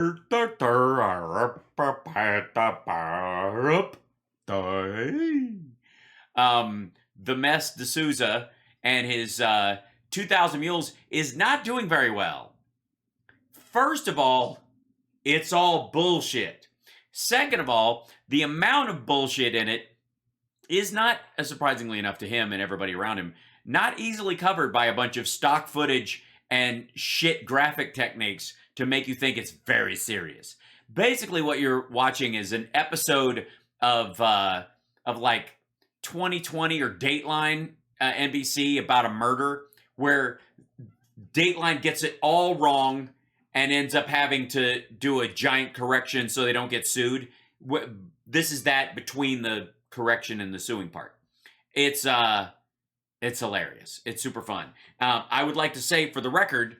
Dinesh D'Souza and his 2,000 Mules is not doing very well. First of all, it's all bullshit. Second of all, the amount of bullshit in it is not, surprisingly enough to him and everybody around him, not easily covered by a bunch of stock footage and shit graphic techniques to make you think it's very serious. Basically, what you're watching is an episode of like 2020 or Dateline NBC about a murder where Dateline gets it all wrong and ends up having to do a giant correction so they don't get sued. This is that between the correction and the suing part. It's hilarious. It's super fun. I would like to say, for the record,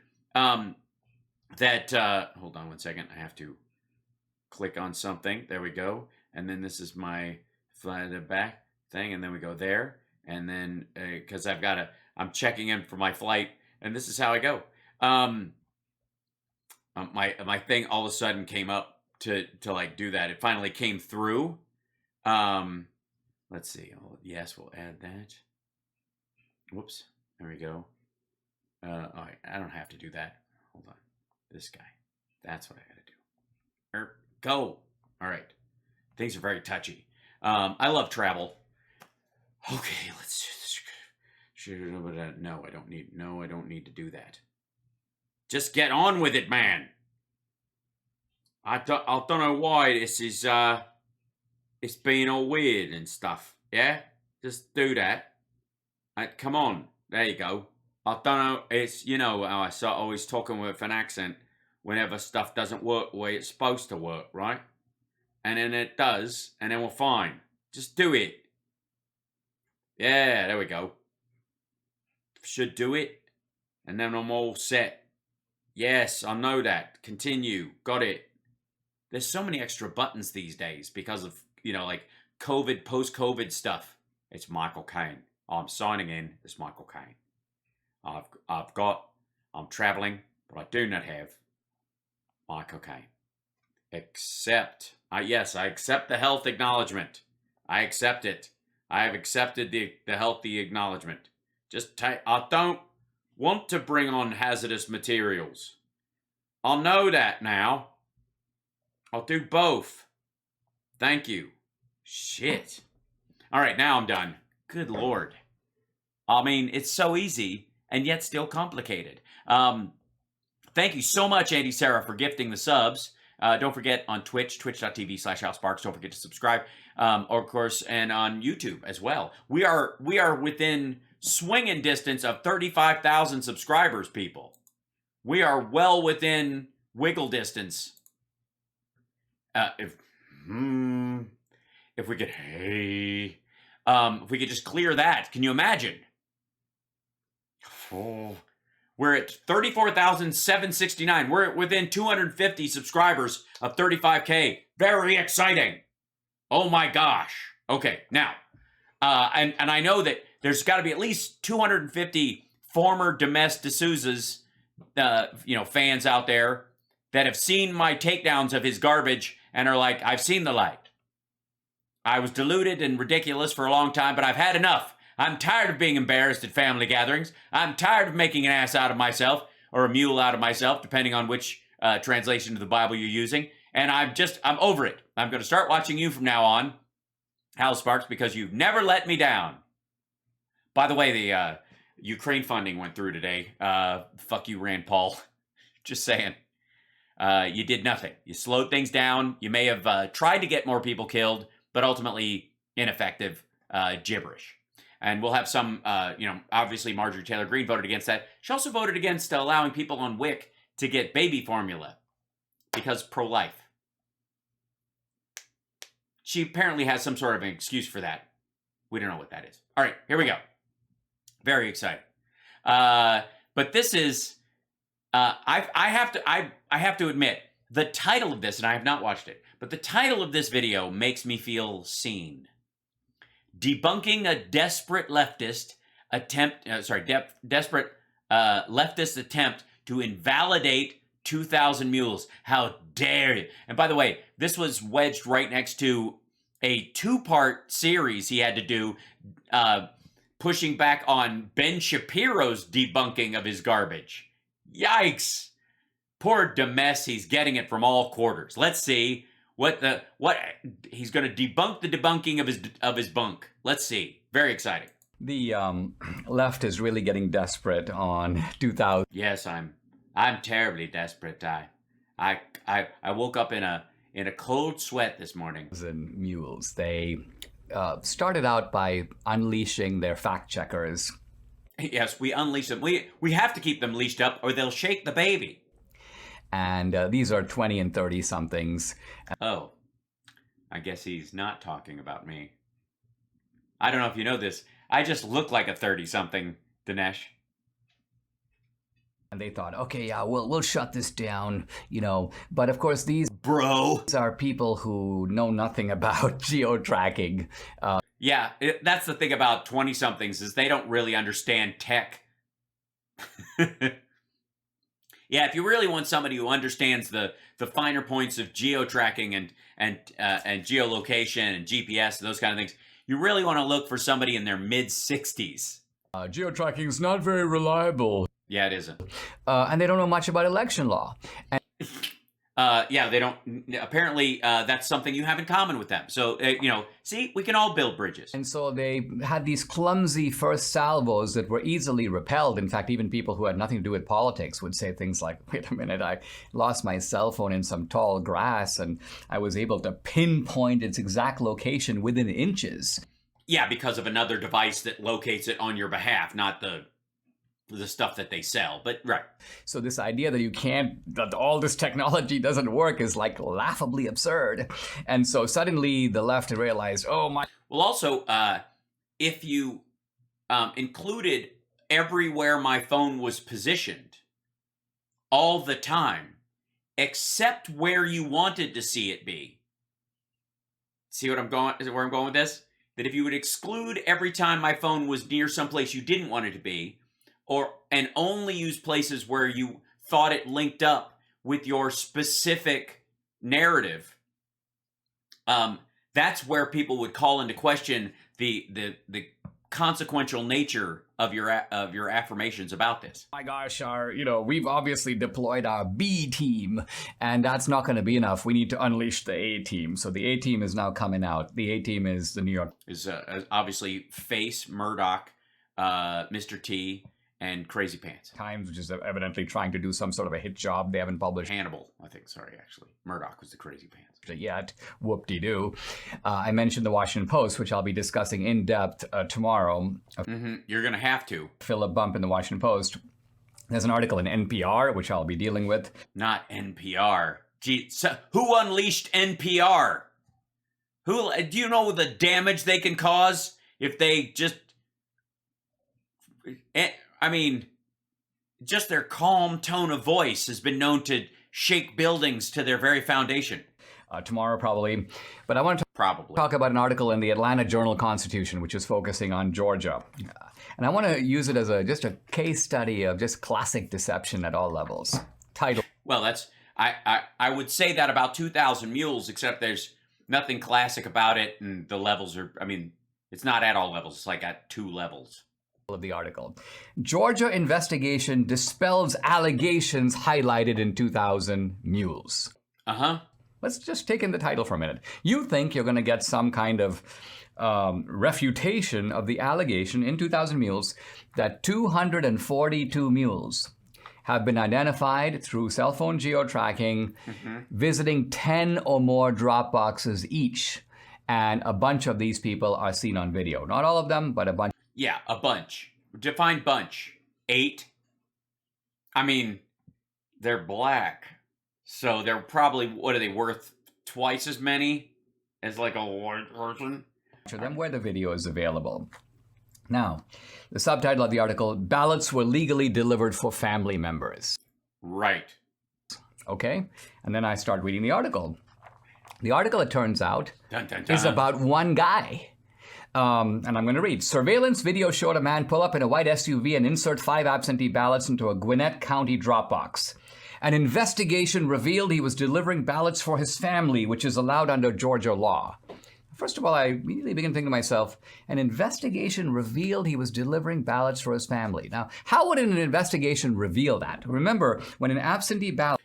that hold on one second. I have to click on something. There we go. And then this is my back thing, and then we go there, and then because I'm checking in for my flight, and this is how I go. My thing all of a sudden came up to like do that. It finally came through. Let's see. Oh, yes, we'll add that. Whoops. There we go. All right. I don't have to do that. Hold on. This guy. That's what I got to do. Go. All right. Things are very touchy. I love travel. Okay, let's no, I don't need to do that. Just get on with it, man. I don't know why this is it's being all weird and stuff. Yeah? Just do that. Come on. There you go. I don't know. It's, I start always talking with an accent whenever stuff doesn't work the way it's supposed to work, right? And then it does, and then we're fine. Just do it. Yeah, there we go. Should do it. And then I'm all set. Yes, I know that. Continue. Got it. There's so many extra buttons these days because of, like COVID, post-COVID stuff. It's Michael Caine. I'm signing in as Michael Caine. I'm traveling, but I do not have Michael Caine. Except, yes, I accept the health acknowledgement. I accept it. I have accepted the healthy acknowledgement. I don't want to bring on hazardous materials. I'll know that now. I'll do both. Thank you. Shit. All right, now I'm done. Good Lord. I mean, it's so easy and yet still complicated. Thank you so much, Andy Sarah, for gifting the subs. Don't forget on Twitch, twitch.tv/HalSparks. Don't forget to subscribe, of course, and on YouTube as well. We are within swinging distance of 35,000 subscribers, people. We are well within wiggle distance. If we could, if we could just clear that, can you imagine? Oh, we're at 34,769. We're within 250 subscribers of 35K. Very exciting. Oh my gosh. Okay, now, and I know that there's got to be at least 250 former Dinesh D'Souza's, fans out there that have seen my takedowns of his garbage and are like, I've seen the light. I was deluded and ridiculous for a long time, but I've had enough. I'm tired of being embarrassed at family gatherings. I'm tired of making an ass out of myself, or a mule out of myself, depending on which translation of the Bible you're using. And I'm over it. I'm going to start watching you from now on, Hal Sparks, because you've never let me down. By the way, the Ukraine funding went through today. Fuck you, Rand Paul. Just saying. You did nothing. You slowed things down. You may have tried to get more people killed, but ultimately ineffective gibberish. And we'll have some, obviously Marjorie Taylor Greene voted against that. She also voted against allowing people on WIC to get baby formula because pro-life. She apparently has some sort of an excuse for that. We don't know what that is. All right, here we go. Very exciting. But this is, I have to admit, the title of this, and I have not watched it, but the title of this video makes me feel seen. Debunking a desperate leftist attempt, leftist attempt to invalidate 2,000 mules. How dare you? And by the way, this was wedged right next to a 2-part series he had to do, pushing back on Ben Shapiro's debunking of his garbage. Yikes! Poor Demes, he's getting it from all quarters. Let's see what he's going to debunk the debunking of his bunk. Let's see. Very exciting. The left is really getting desperate on 2000. Yes, I'm terribly desperate. I woke up in a cold sweat this morning. Mules. They started out by unleashing their fact checkers. Yes, we unleash them. We have to keep them leashed up, or they'll shake the baby. And these are 20 and 30 somethings. Oh, I guess he's not talking about me. I don't know if you know this. I just look like a 30-something, Dinesh. And they thought, okay, yeah, we'll shut this down, you know. But of course, these are people who know nothing about geo-tracking. Yeah, that's the thing about 20-somethings is they don't really understand tech. Yeah, if you really want somebody who understands the finer points of geo-tracking and geolocation and GPS and those kind of things, you really want to look for somebody in their mid-60s. Geo-tracking is not very reliable. Yeah, it isn't. And they don't know much about election law. And yeah, they don't. Apparently, that's something you have in common with them. So, see, we can all build bridges. And so they had these clumsy first salvos that were easily repelled. In fact, even people who had nothing to do with politics would say things like, wait a minute, I lost my cell phone in some tall grass and I was able to pinpoint its exact location within inches. Yeah, because of another device that locates it on your behalf, not the stuff that they sell, but right. So this idea that all this technology doesn't work is like laughably absurd. And so suddenly the left realized, oh my. Well, also, if you included everywhere my phone was positioned all the time, except where you wanted to see it be. See where I'm going with this? That if you would exclude every time my phone was near someplace you didn't want it to be, and only use places where you thought it linked up with your specific narrative, that's where people would call into question the consequential nature of your affirmations about this. My gosh, we've obviously deployed our B team, and that's not going to be enough. We need to unleash the A team. So the A team is now coming out. The A team is the New York. Is obviously Face, Murdoch, Mr. T, and Crazy Pants. Times, which is evidently trying to do some sort of a hit job. They haven't published. Hannibal, I think. Sorry, actually. Murdoch was the Crazy Pants. Yet. Whoop-de-doo. I mentioned the Washington Post, which I'll be discussing in depth tomorrow. You're going to have to. Philip Bump in the Washington Post. There's an article in NPR, which I'll be dealing with. Not NPR. Gee, so who unleashed NPR? Do you know the damage they can cause if they just... I mean, just their calm tone of voice has been known to shake buildings to their very foundation. Tomorrow, probably. But I want to talk about an article in the Atlanta Journal-Constitution, which is focusing on Georgia. And I want to use it as just a case study of just classic deception at all levels. Title. Well, I would say that about 2,000 Mules, except there's nothing classic about it, and the levels are, it's not at all levels. It's like at 2 levels. Of the article. Georgia investigation dispels allegations highlighted in 2,000 Mules. Let's just take in the title for a minute. You think you're going to get some kind of refutation of the allegation in 2,000 Mules that 242 mules have been identified through cell phone geo-tracking, visiting 10 or more drop boxes each. And a bunch of these people are seen on video. Not all of them, but a bunch. Yeah, a bunch. Define bunch. 8. They're black. So they're probably, what are they, worth twice as many as like a white person? To them where the video is available. Now, the subtitle of the article, ballots were legally delivered for family members. Right. Okay, and then I start reading the article. The article, it turns out, is about one guy. And I'm going to read. Surveillance video showed a man pull up in a white SUV and insert 5 absentee ballots into a Gwinnett County Dropbox. An investigation revealed he was delivering ballots for his family, which is allowed under Georgia law. First of all, I immediately begin thinking to myself, an investigation revealed he was delivering ballots for his family. Now, how would an investigation reveal that? Remember, when an absentee ballot...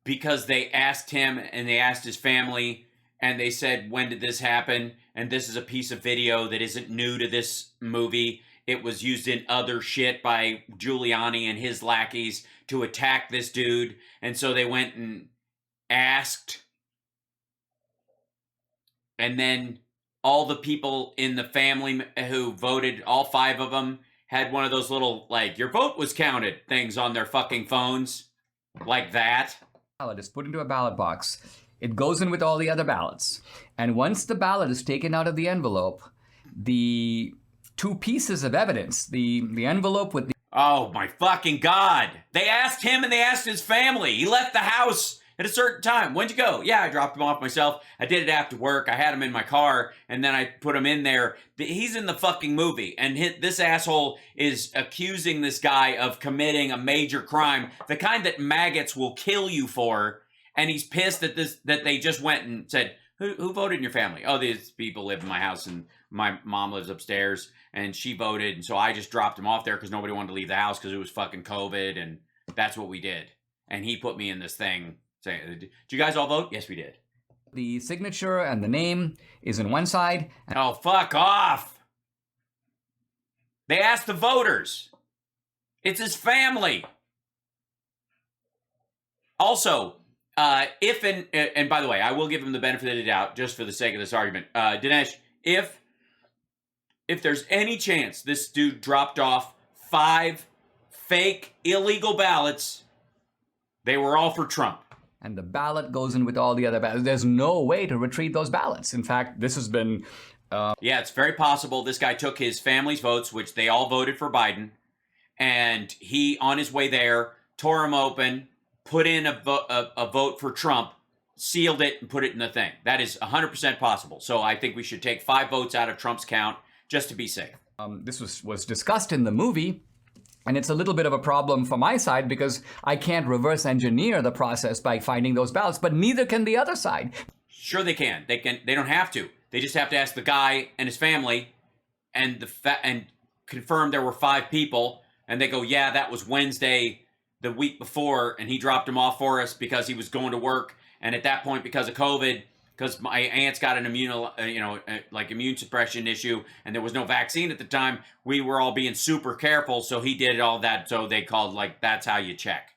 Because they asked him and they asked his family and they said, when did this happen? And this is a piece of video that isn't new to this movie. It was used in other shit by Giuliani and his lackeys to attack this dude. And so they went and asked. And then all the people in the family who voted, all 5 of them, had one of those little, like, your vote was counted things on their fucking phones. Like that. Ballot is put into a ballot box. It goes in with all the other ballots. And once the ballot is taken out of the envelope, the 2 pieces of evidence, the envelope with the... Oh my fucking God. They asked him and they asked his family. He left the house at a certain time. When'd you go? Yeah, I dropped him off myself. I did it after work. I had him in my car and then I put him in there. He's in the fucking movie. And this asshole is accusing this guy of committing a major crime, the kind that maggots will kill you for. And he's pissed at this, that they just went and said, who voted in your family? Oh, these people live in my house and my mom lives upstairs and she voted. And so I just dropped him off there because nobody wanted to leave the house because it was fucking COVID. And that's what we did. And he put me in this thing saying, did you guys all vote? Yes, we did. The signature and the name is in one side. Oh, fuck off. They asked the voters. It's his family. Also, and by the way, I will give him the benefit of the doubt just for the sake of this argument. Dinesh, if there's any chance this dude dropped off 5 fake illegal ballots, they were all for Trump. And the ballot goes in with all the other ballots. There's no way to retrieve those ballots. In fact, this has been... Yeah, it's very possible this guy took his family's votes, which they all voted for Biden, and he, on his way there, tore them open, put in a vote for Trump, sealed it, and put it in the thing. That is 100% possible. So I think we should take 5 votes out of Trump's count just to be safe. This was discussed in the movie, and it's a little bit of a problem for my side because I can't reverse engineer the process by finding those ballots, but neither can the other side. Sure they can. They don't have to. They just have to ask the guy and his family and and confirm there were 5 people, and they go, yeah, that was Wednesday the week before, and he dropped him off for us because he was going to work. And at that point, because of COVID, because my aunt's got an immune suppression issue, and there was no vaccine at the time, we were all being super careful. So he did all that. So they called, like, that's how you check.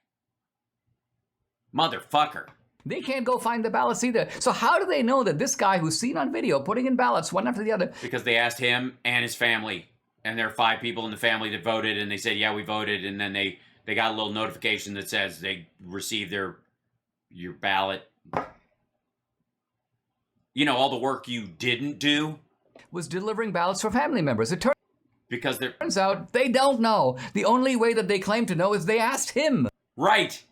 Motherfucker. They can't go find the ballots either. So how do they know that this guy who's seen on video putting in ballots one after the other? Because they asked him and his family, and there are 5 people in the family that voted, and they said, yeah, we voted, and then they got a little notification that says they received your ballot. You know, all the work you didn't do was delivering ballots for family members. It turns out they don't know. The only way that they claim to know is they asked him. Right.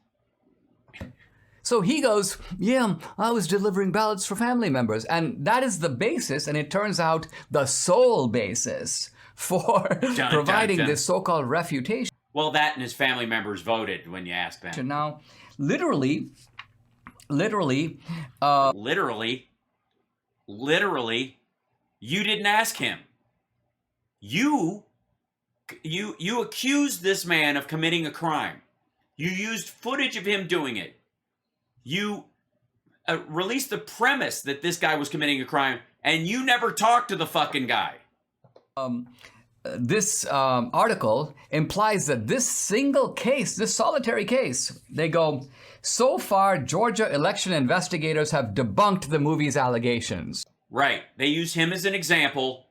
So he goes, yeah, I was delivering ballots for family members. And that is the basis, and it turns out the sole basis for providing this so-called refutation. Well, that and his family members voted when you asked them. Now, literally, you didn't ask him. You accused this man of committing a crime. You used footage of him doing it. You released the premise that this guy was committing a crime, and you never talked to the fucking guy. This article implies that this single case, this solitary case, they go, so far, Georgia election investigators have debunked the movie's allegations. Right. They use him as an example,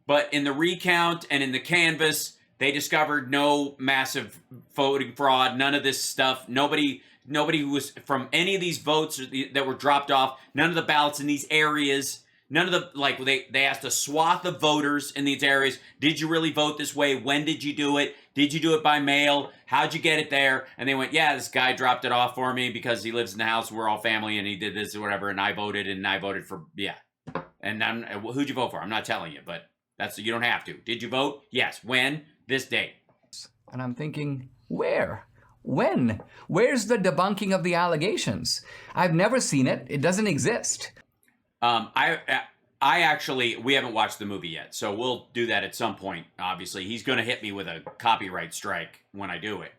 but in the recount and in the canvass, they discovered no massive voting fraud, none of this stuff. Nobody who was from any of these votes that were dropped off, none of the ballots in these areas, none of the, they asked a swath of voters in these areas, did you really vote this way? When did you do it? Did you do it by mail? How'd you get it there? And they went, yeah, this guy dropped it off for me because he lives in the house. We're all family and he did this or whatever. And I voted for, yeah. And who'd you vote for? I'm not telling you, but you don't have to. Did you vote? Yes. When? This date. And I'm thinking, where? When? Where's the debunking of the allegations? I've never seen it. It doesn't exist. I actually, we haven't watched the movie yet, so we'll do that at some point. Obviously, he's going to hit me with a copyright strike when I do it.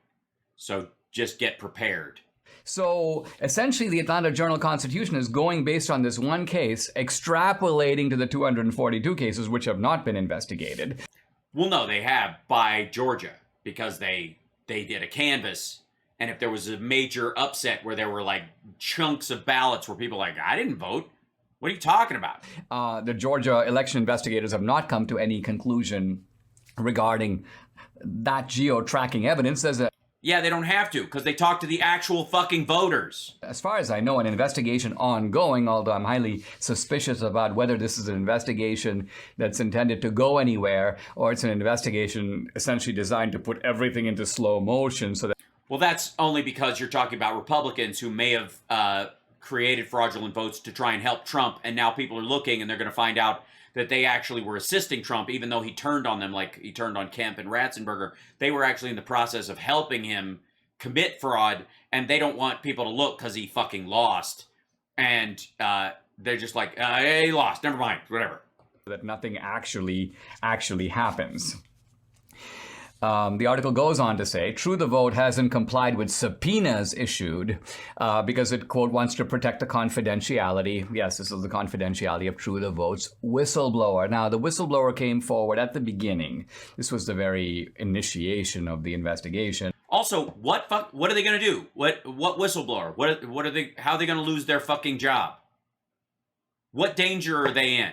So just get prepared. So essentially, the Atlanta Journal-Constitution is going based on this one case, extrapolating to the 242 cases which have not been investigated. Well, no, they have by Georgia, because they did a canvass, and if there was a major upset where there were like chunks of ballots where people were like, I didn't vote. What are you talking about? The Georgia election investigators have not come to any conclusion regarding that geo-tracking evidence. Yeah, they don't have to, because they talk to the actual fucking voters. As far as I know, an investigation ongoing, although I'm highly suspicious about whether this is an investigation that's intended to go anywhere, or it's an investigation essentially designed to put everything into slow motion so that... Well, that's only because you're talking about Republicans who may have created fraudulent votes to try and help Trump, and now people are looking and they're going to find out that they actually were assisting Trump, even though he turned on them like he turned on Kemp and Ratzenberger. They were actually in the process of helping him commit fraud, and they don't want people to look because he fucking lost. And they're just like, he lost, never mind, whatever. That nothing actually happens. The article goes on to say, True the Vote hasn't complied with subpoenas issued because it, quote, wants to protect the confidentiality. Yes, this is the confidentiality of True the Vote's whistleblower. Now, the whistleblower came forward at the beginning. This was the very initiation of the investigation. Also, what are they going to do? What whistleblower? How are they going to lose their fucking job? What danger are they in?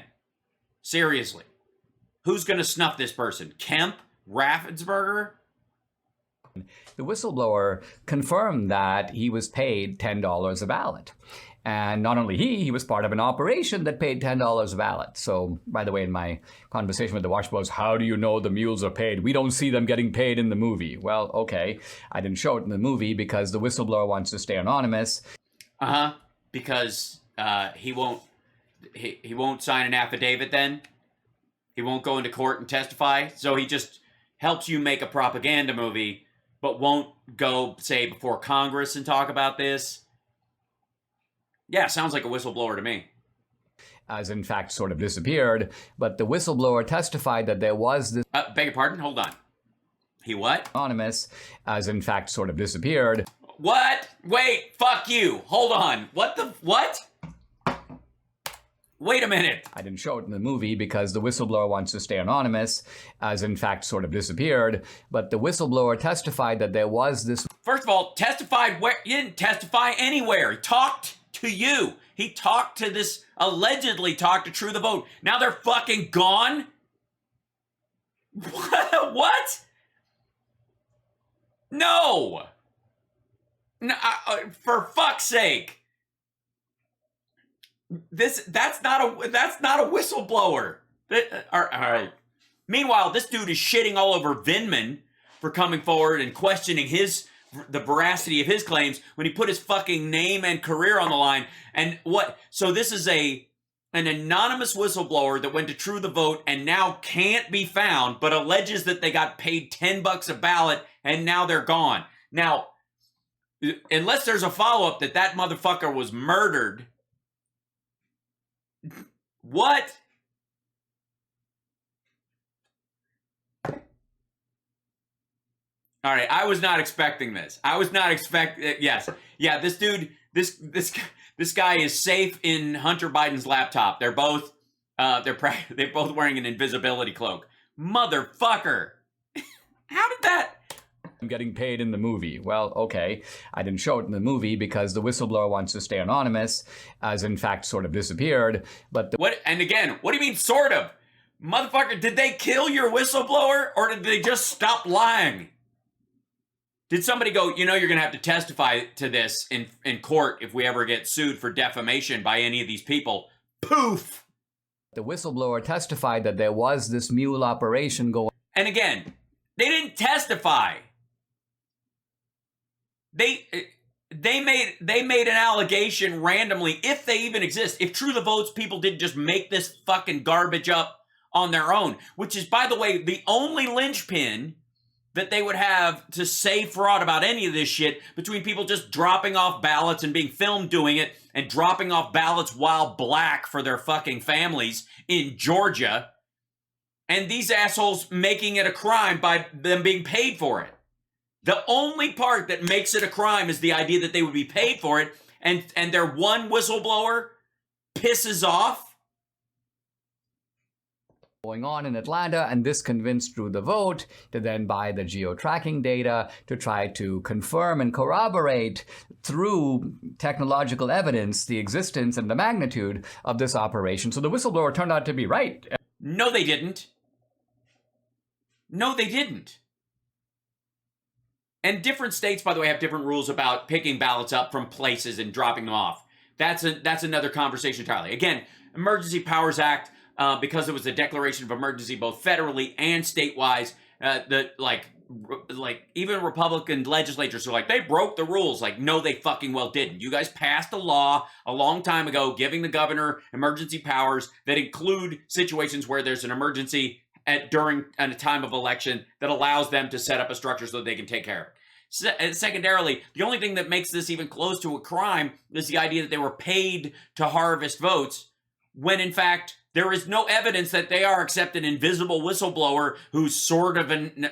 Seriously. Who's going to snuff this person? Kemp? Raffensperger? The whistleblower confirmed that he was paid $10 a ballot. And not only he was part of an operation that paid $10 a ballot. So, by the way, in my conversation with the Washbows, how do you know the mules are paid? We don't see them getting paid in the movie. Well, okay, I didn't show it in the movie because the whistleblower wants to stay anonymous. Because he won't sign an affidavit then? He won't go into court and testify? So he just helps you make a propaganda movie, but won't go, say, before Congress and talk about this? Yeah, sounds like a whistleblower to me. As in fact sort of disappeared, but the whistleblower testified that there was this... Beg your pardon? Hold on. He what? Anonymous, as in fact sort of disappeared. What? Wait, fuck you. Hold on. What? Wait a minute. I didn't show it in the movie because the whistleblower wants to stay anonymous, as in fact sort of disappeared. But the whistleblower testified that there was this... First of all, testified where? He didn't testify anywhere. He talked to you. He talked to this, allegedly talked to True the Vote. Now they're fucking gone? What? No. No, for fuck's sake. That's not a whistleblower. All right. Meanwhile, this dude is shitting all over Vindman for coming forward and questioning the veracity of his claims when he put his fucking name and career on the line. And what? So this is an anonymous whistleblower that went to True the Vote and now can't be found, but alleges that they got paid $10 a ballot and now they're gone. Now, unless there's a follow-up that motherfucker was murdered. What? All right, I was not expecting this. Yes. Yeah, this dude, this guy is safe in Hunter Biden's laptop. They're both wearing an invisibility cloak. Motherfucker. How did that? I'm getting paid in the movie. Well, okay, I didn't show it in the movie because the whistleblower wants to stay anonymous, as in fact sort of disappeared. But what? And again, what do you mean sort of? Motherfucker, did they kill your whistleblower or did they just stop lying? Did somebody go, you're going to have to testify to this in court if we ever get sued for defamation by any of these people? Poof! The whistleblower testified that there was this mule operation going. And again, they didn't testify. They made an allegation randomly, if they even exist. If True the Vote's people didn't just make this fucking garbage up on their own, which is, by the way, the only linchpin that they would have to say fraud about any of this shit between people just dropping off ballots and being filmed doing it and dropping off ballots while black for their fucking families in Georgia, and these assholes making it a crime by them being paid for it. The only part that makes it a crime is the idea that they would be paid for it, and their one whistleblower pisses off. Going on in Atlanta, and this convinced Drew the Vote to then buy the geo-tracking data to try to confirm and corroborate through technological evidence the existence and the magnitude of this operation. So the whistleblower turned out to be right. No, they didn't. No, they didn't. And different states, by the way, have different rules about picking ballots up from places and dropping them off. That's another conversation entirely. Again, Emergency Powers Act, because it was a declaration of emergency both federally and state-wise, even Republican legislatures are like, they broke the rules. Like, no, they fucking well didn't. You guys passed a law a long time ago giving the governor emergency powers that include situations where there's an emergency during a time of election that allows them to set up a structure so that they can take care of it. Secondarily, the only thing that makes this even close to a crime is the idea that they were paid to harvest votes, when in fact there is no evidence that they are except an invisible whistleblower who's sort of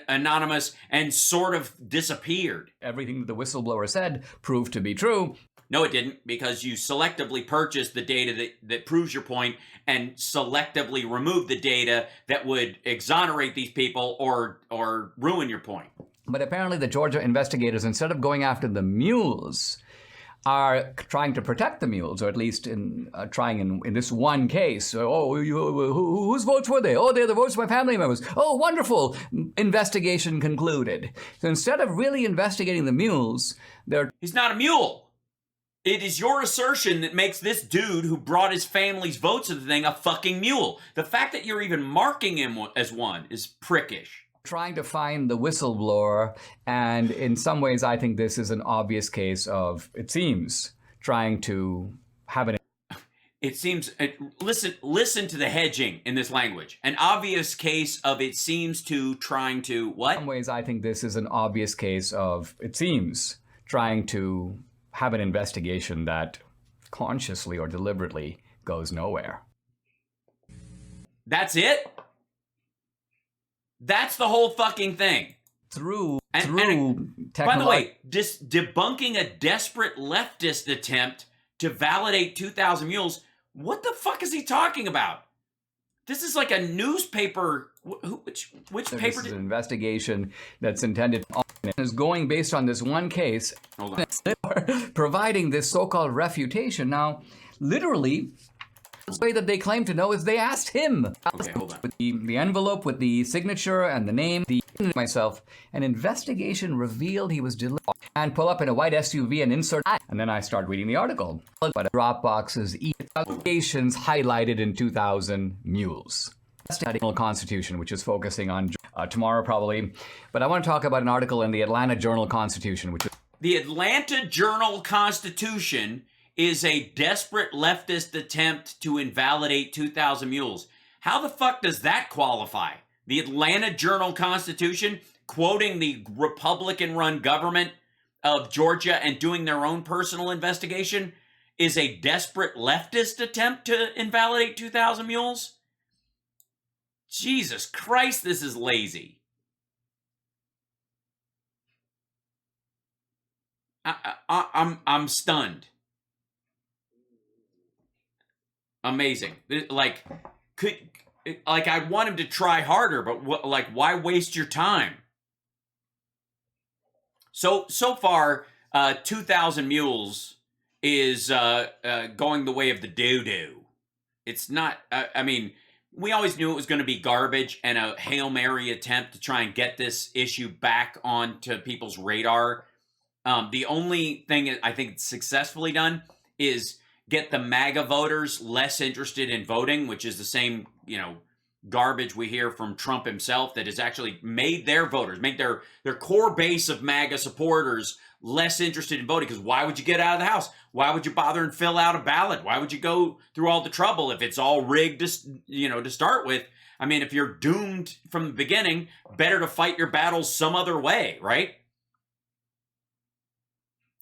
anonymous and sort of disappeared. Everything that the whistleblower said proved to be true. No, it didn't, because you selectively purchased the data that proves your point and selectively removed the data that would exonerate these people or ruin your point. But apparently the Georgia investigators, instead of going after the mules, are trying to protect the mules, or at least trying in this one case. Whose votes were they? Oh, they're the votes of my family members. Oh, wonderful. Investigation concluded. So instead of really investigating the mules, He's not a mule. It is your assertion that makes this dude who brought his family's votes to the thing a fucking mule. The fact that you're even marking him as one is prickish. Trying to find the whistleblower, and in some ways I think this is an obvious case of, it seems, trying to have an... It seems, listen to the hedging in this language. An obvious case of it seems to trying to what? In some ways I think this is an obvious case of, it seems, trying to have an investigation that consciously or deliberately goes nowhere. That's it? That's the whole fucking thing. By the way, debunking a desperate leftist attempt to validate 2,000 mules, what the fuck is he talking about? This is like a newspaper. Which paper? This is an investigation that's intended is going based on this one case. Hold on. Providing this so-called refutation. Now, literally, the way that they claim to know is they asked him. Okay, hold on. With the envelope with the signature and the name, myself, an investigation revealed he was delivered, and pull up in a white SUV and insert, and then I start reading the article. But Dropbox's allegations highlighted in 2,000 mules. That's the Constitution, which is focusing on tomorrow probably. But I want to talk about an article in the Atlanta Journal-Constitution, which is... The Atlanta Journal-Constitution is a desperate leftist attempt to invalidate 2,000 mules. How the fuck does that qualify? The Atlanta Journal-Constitution quoting the Republican-run government of Georgia and doing their own personal investigation is a desperate leftist attempt to invalidate 2,000 mules? Jesus Christ, this is lazy. I'm stunned. Amazing. I want him to try harder, but why waste your time? So far, 2,000 mules is going the way of the doo-doo. It's not, we always knew it was going to be garbage and a Hail Mary attempt to try and get this issue back onto people's radar. The only thing I think it's successfully done is get the MAGA voters less interested in voting, which is the same, garbage we hear from Trump himself that has actually made their voters, make their core base of MAGA supporters less interested in voting. Because why would you get out of the house? Why would you bother and fill out a ballot? Why would you go through all the trouble if it's all rigged to start with? I mean, if you're doomed from the beginning, better to fight your battles some other way, right?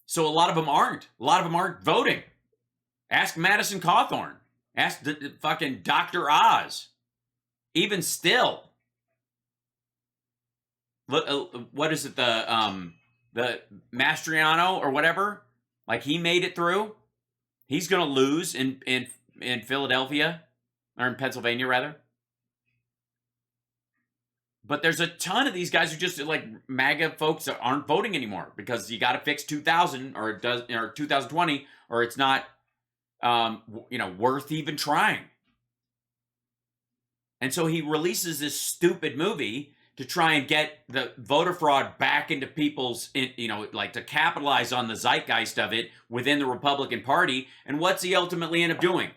So a lot of them aren't. A lot of them aren't voting. Ask Madison Cawthorn. Ask fucking Dr. Oz. Even still. What is it? The Mastriano or whatever? Like, he made it through. He's going to lose in Philadelphia. Or in Pennsylvania, rather. But there's a ton of these guys who just, like, MAGA folks that aren't voting anymore because you got to fix 2000 or 2020 or it's not, worth even trying. And so he releases this stupid movie to try and get the voter fraud back into people's, to capitalize on the zeitgeist of it within the Republican Party. And what's he ultimately end up doing?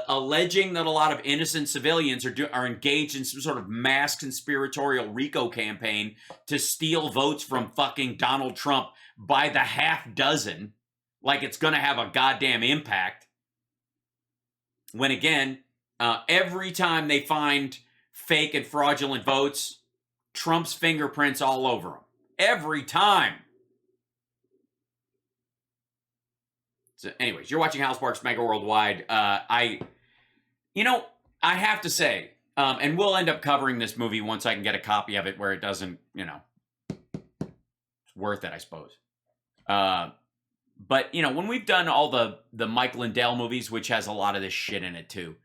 Alleging that a lot of innocent civilians are engaged in some sort of mass conspiratorial RICO campaign to steal votes from fucking Donald Trump by the half dozen, like it's going to have a goddamn impact. When again, every time they find fake and fraudulent votes, Trump's fingerprints all over them. Every time. So anyways, you're watching Hal Sparks Mega Worldwide. I have to say, and we'll end up covering this movie once I can get a copy of it where it doesn't, it's worth it, I suppose. But, when we've done all the Mike Lindell movies, which has a lot of this shit in it too,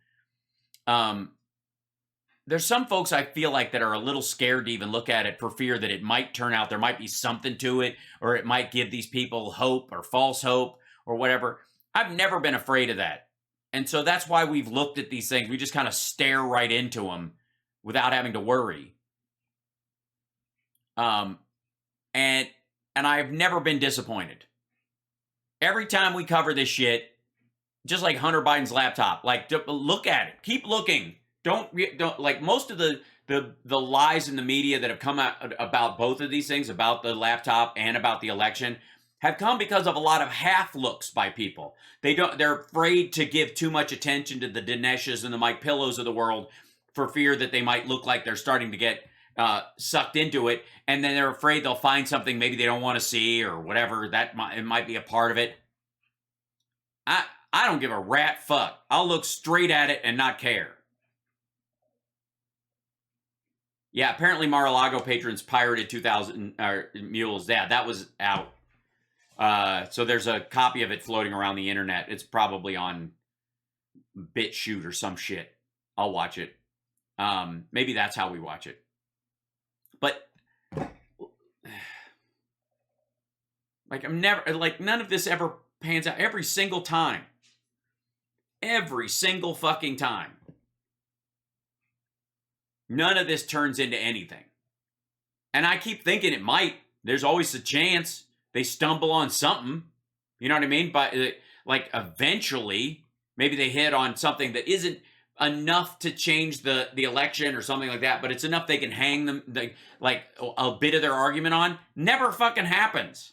there's some folks I feel like that are a little scared to even look at it for fear that it might turn out there might be something to it, or it might give these people hope or false hope or whatever. I've never been afraid of that. And so that's why we've looked at these things. We just kind of stare right into them without having to worry. And I've never been disappointed. Every time we cover this shit, just like Hunter Biden's laptop, like, look at it. Keep looking. Don't like most of the lies in the media that have come out about both of these things, about the laptop and about the election, have come because of a lot of half looks by people. They're afraid to give too much attention to the Dineshes and the Mike Pillows of the world for fear that they might look like they're starting to get sucked into it, and then they're afraid they'll find something maybe they don't want to see or whatever. It might be a part of it. I don't give a rat fuck. I'll look straight at it and not care. Yeah, apparently Mar-a-Lago patrons pirated 2,000 mules. Yeah, that was out. So there's a copy of it floating around the internet. It's probably on BitChute or some shit. I'll watch it. Maybe that's how we watch it. But like none of this ever pans out every single time. Every single fucking time. None of this turns into anything. And I keep thinking it might. There's always a chance they stumble on something. You know what I mean? But like eventually, maybe they hit on something that isn't enough to change the election or something like that, but it's enough they can hang them like a bit of their argument on. Never fucking happens.